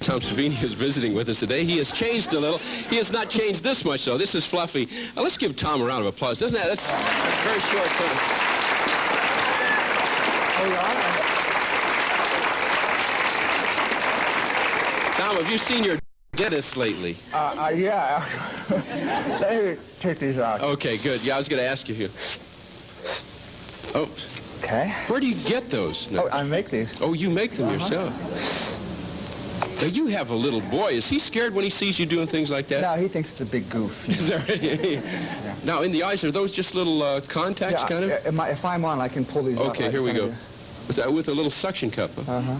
Tom Savini is visiting with us today. He has changed a little. He has not changed this much, though. This is Fluffy. Let's give Tom a round of applause. Doesn't that? That's very short time. Tom, have you seen your dentist lately? Yeah. Let me take these out. Okay, good. Yeah, I was going to ask you here. Oh. Okay. Where do you get those? No. Oh, I make these. Oh, you make them yourself. Now, you have a little boy. Is he scared when he sees you doing things like that? No, he thinks it's a big goof. Is that right? Yeah. Now, in the eyes, are those just little contacts, kind of? If I'm on, I can pull these out. Okay, here we go. Was that with a little suction cup? Huh? Uh-huh.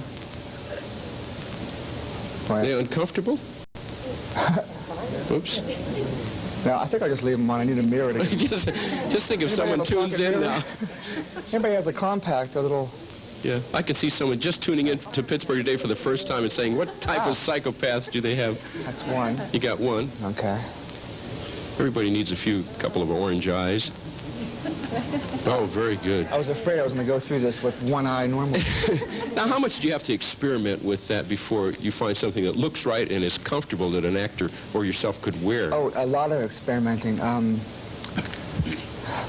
Are they uncomfortable? Oops. No, I think I'll just leave them on. I need a mirror to... just think if someone tunes in now. Anybody has a compact, a little... Yeah, I could see someone just tuning in to Pittsburgh Today for the first time and saying, what type of psychopaths do they have? That's one. You got one. Okay. Everybody needs a couple of orange eyes. Oh, very good. I was afraid I was going to go through this with one eye normally. Now, how much do you have to experiment with that before you find something that looks right and is comfortable that an actor or yourself could wear? Oh, a lot of experimenting.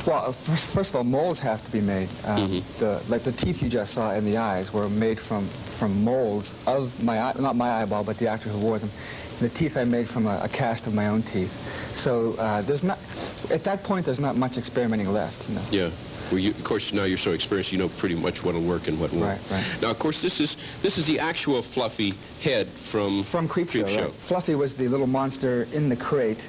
Well, first of all, molds have to be made. Like the teeth you just saw in the eyes were made from molds of my eye, not my eyeball, but the actor who wore them. The teeth I made from a cast of my own teeth. So there's not, at that point, there's not much experimenting left, you know. Yeah. Well, of course, now you're so experienced, you know pretty much what'll work and what won't. Right. Now, of course, this is the actual Fluffy head from CREEPSHOw. Right. Fluffy was the little monster in the crate.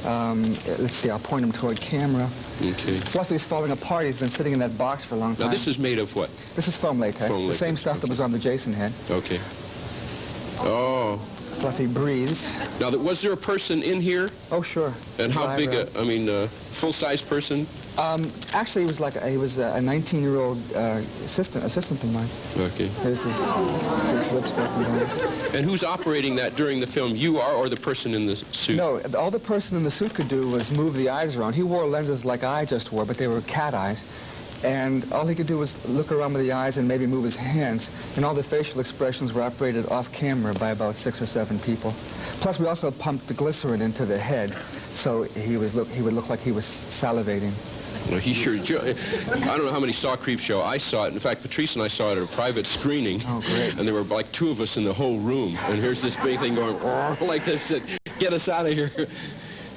Let's see, I'll point him toward camera. Okay. Fluffy's falling apart. He's been sitting in that box for a long time. Now, this is made of what? This is foam latex. The same stuff that was on the Jason head. Okay. Oh. Fluffy breathes. Now, was there a person in here? Oh, sure. And how big full-size person? Actually, he was a 19-year-old assistant of mine. Okay. There's his lips broken down. And who's operating that during the film? You are, or the person in the suit? No, all the person in the suit could do was move the eyes around. He wore lenses like I just wore, but they were cat eyes. And all he could do was look around with the eyes and maybe move his hands. And all the facial expressions were operated off camera by about 6 or 7 people. Plus, we also pumped the glycerin into the head, so he would look like he was salivating. Well, he sure... I don't know how many saw CREEPSHOW. I saw it. In fact, Patrice and I saw it at a private screening. Oh, great. And there were like 2 of us in the whole room. And here's this big thing going like this. Said, get us out of here.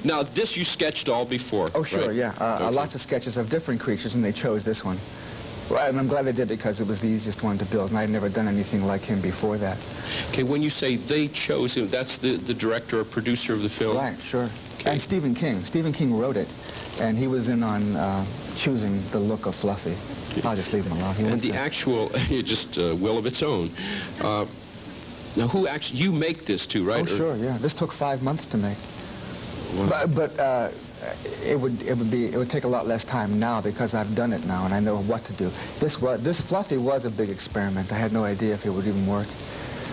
Now, this you sketched all before. Oh, sure, right? Yeah. Okay. Lots of sketches of different creatures, and they chose this one. Well, and I'm glad they did because it was the easiest one to build, and I'd never done anything like him before that. Okay, when you say they chose him, that's the director or producer of the film? Right, sure. Okay. And Stephen King. Stephen King wrote it, and he was in on choosing the look of Fluffy. Okay. I'll just leave him alone. And the actual, just will of its own. Now, who actually, you make this too, right? Oh, sure, yeah. This took 5 months to make. Wow. But it would take a lot less time now because I've done it now and I know what to do. This Fluffy was a big experiment. I had no idea if it would even work.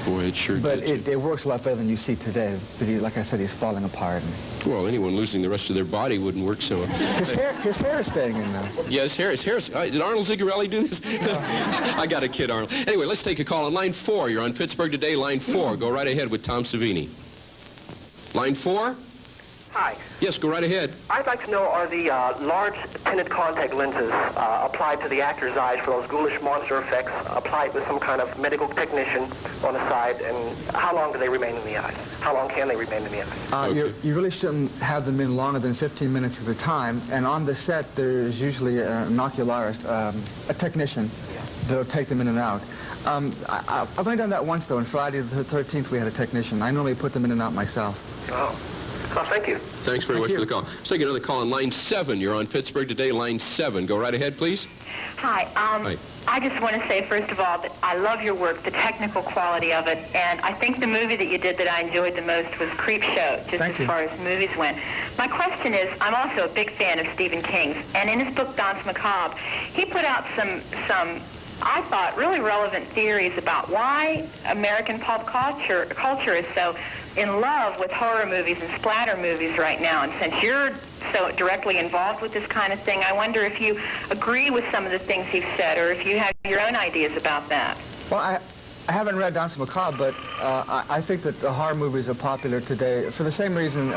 Boy, it sure did. But it works a lot better than you see today. But like I said, he's falling apart. Well, anyone losing the rest of their body wouldn't work so. His hair is staying in now. Yeah, his hair. Did Arnold Zigarelli do this? I got a kid, Arnold. Anyway, let's take a call on line 4. You're on Pittsburgh Today, line 4. Go right ahead with Tom Savini. Line 4? Hi. Yes, go right ahead. I'd like to know, are the large tinted contact lenses applied to the actor's eyes for those ghoulish monster effects applied with some kind of medical technician on the side, and how long do they remain in the eyes? How long can they remain in the eyes? Okay. You really shouldn't have them in longer than 15 minutes at a time, and on the set there's usually an ocularist, a technician, that'll take them in and out. I've only done that once, though. On Friday the 13th we had a technician. I normally put them in and out myself. Oh. Oh, thank you. Thanks very much for the call. Let's take another call on line 7. You're on Pittsburgh Today, line 7. Go right ahead, please. Hi. Hi. I just want to say, first of all, that I love your work, the technical quality of it, and I think the movie that you did that I enjoyed the most was CREEPSHOW, just as far as movies went. My question is, I'm also a big fan of Stephen King's, and in his book, Danse Macabre, he put out some I thought, really relevant theories about why American pop culture is so in love with horror movies and splatter movies right now. And since you're so directly involved with this kind of thing, I wonder if you agree with some of the things he's said or if you have your own ideas about that. Well, I haven't read Danse Macabre, but I think that the horror movies are popular today for the same reason.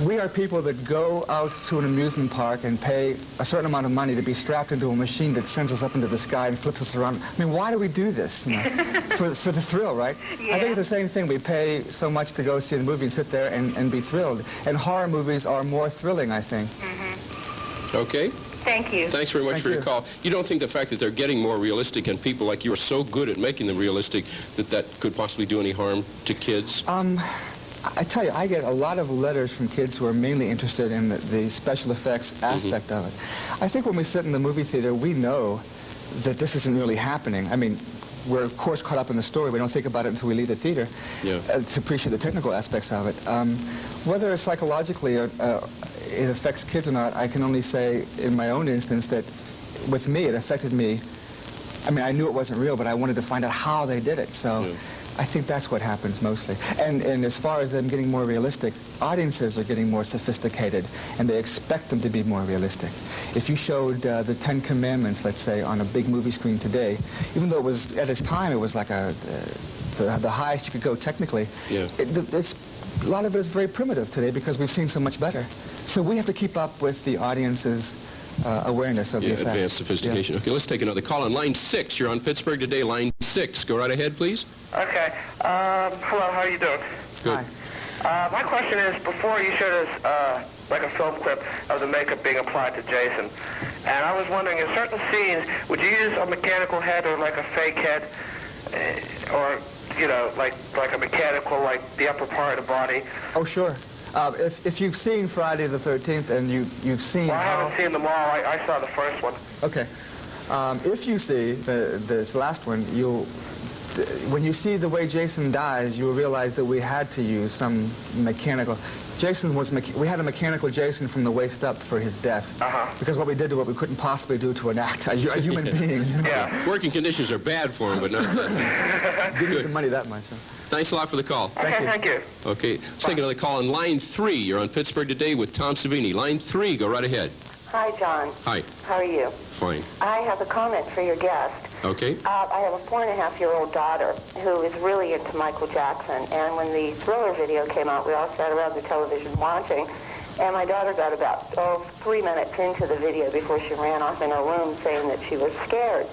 We are people that go out to an amusement park and pay a certain amount of money to be strapped into a machine that sends us up into the sky and flips us around. I mean, why do we do this? You know? for the thrill, right? Yeah. I think it's the same thing. We pay so much to go see the movie and sit there and be thrilled. And horror movies are more thrilling, I think. Mm-hmm. Okay. Thank you. Thanks very much for your call. You don't think the fact that they're getting more realistic and people like you are so good at making them realistic that could possibly do any harm to kids? I tell you, I get a lot of letters from kids who are mainly interested in the special effects aspect of it. I think when we sit in the movie theater, we know that this isn't really happening. I mean, we're of course caught up in the story. We don't think about it until we leave the theater to appreciate the technical aspects of it. Whether psychologically it affects kids or not, I can only say in my own instance that with me, it affected me. I mean, I knew it wasn't real, but I wanted to find out how they did it. So I think that's what happens mostly. And as far as them getting more realistic, audiences are getting more sophisticated, and they expect them to be more realistic. If you showed the 10 Commandments, let's say, on a big movie screen today, even though it was, at its time, it was like the highest you could go technically, a lot of it is very primitive today because we've seen so much better. So we have to keep up with the audience's awareness of the effects. Advanced sophistication. Okay, let's take another call on line 6. You're on Pittsburgh Today, line 6. Go right ahead, please. Okay. Hello, how are you doing? Good. Hi. My question is, before you showed us like a film clip of the makeup being applied to Jason, and I was wondering, in certain scenes, would you use a mechanical head or like a fake head, or, you know, like a mechanical, like the upper part of the body? Oh, sure. If you've seen Friday the 13th and you've seen I haven't seen them all. I saw the first one. Okay. If you see this last one, when you see the way Jason dies, you'll realize that we had to use some mechanical. We had a mechanical Jason from the waist up for his death. Because what we did to what we couldn't possibly do to an actor, a human being. You know? Yeah. Working conditions are bad for him, but not Didn't need the money that much. Huh? Thanks a lot for the call. Okay, thank you. Okay, let's take another call on line 3. You're on Pittsburgh Today with Tom Savini. Line 3, go right ahead. Hi, John. Hi. How are you? Fine. I have a comment for your guest. Okay. I have a 4.5-year-old daughter who is really into Michael Jackson, and when the Thriller video came out, we all sat around the television watching, and my daughter got about 3 minutes into the video before she ran off in her room saying that she was scared.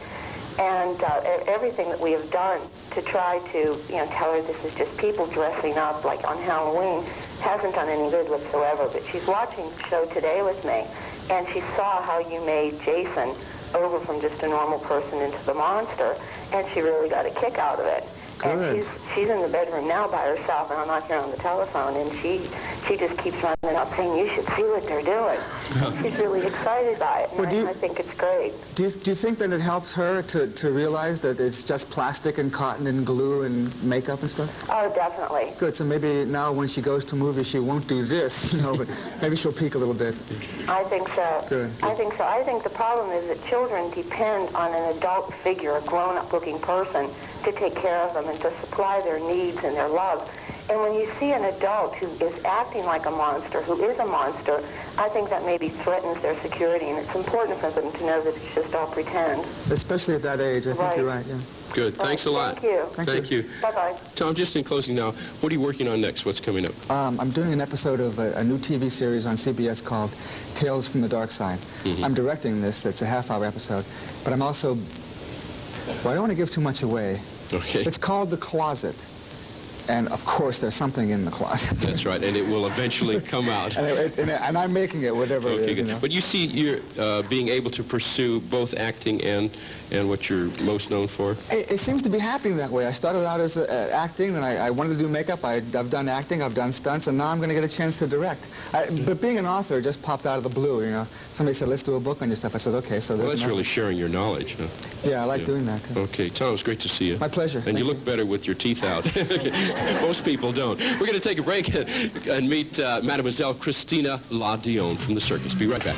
And everything that we have done to try to, tell her this is just people dressing up like on Halloween hasn't done any good whatsoever. But she's watching the show today with me, and she saw how you made Jason over from just a normal person into the monster, and she really got a kick out of it. Good. And she's in the bedroom now by herself, and I'm not here on the telephone, and she just keeps running up saying, you should see what they're doing. She's really excited by it, and I think it's great. Do you think that it helps her to realize that it's just plastic and cotton and glue and makeup and stuff? Oh, definitely. Good, so maybe now when she goes to movies, she won't do this, but maybe she'll peek a little bit. I think so. Good. I think so. I think the problem is that children depend on an adult figure, a grown-up looking person, to take care of them and to supply their needs and their love. And when you see an adult who is acting like a monster, who is a monster, I think that maybe threatens their security, and it's important for them to know that it's just all pretend. Especially at that age, I think you're right, yeah. Good. Thanks a lot. Thank you. Thank you. Bye-bye. Tom, just in closing now, what are you working on next? What's coming up? I'm doing an episode of a new TV series on CBS called Tales from the Dark Side. I'm directing this. It's a half-hour episode. But I'm also... Well, I don't want to give too much away. Okay. It's called The Closet. And, of course, there's something in the closet. That's right, and it will eventually come out. and I'm making it, whatever it is. Good. But you see you're being able to pursue both acting and what you're most known for? It seems to be happening that way. I started out as acting, and I wanted to do makeup. I've done acting, I've done stunts, and now I'm going to get a chance to direct. But being an author just popped out of the blue, Somebody said, let's do a book on your stuff. I said, okay, so there's that's really sharing your knowledge. Huh? Yeah, I like doing that, too. Okay, Tom, it's great to see you. My pleasure. And you look better with your teeth out. Most people don't. We're going to take a break and meet Mademoiselle Christina La Dion from the circus. Be right back.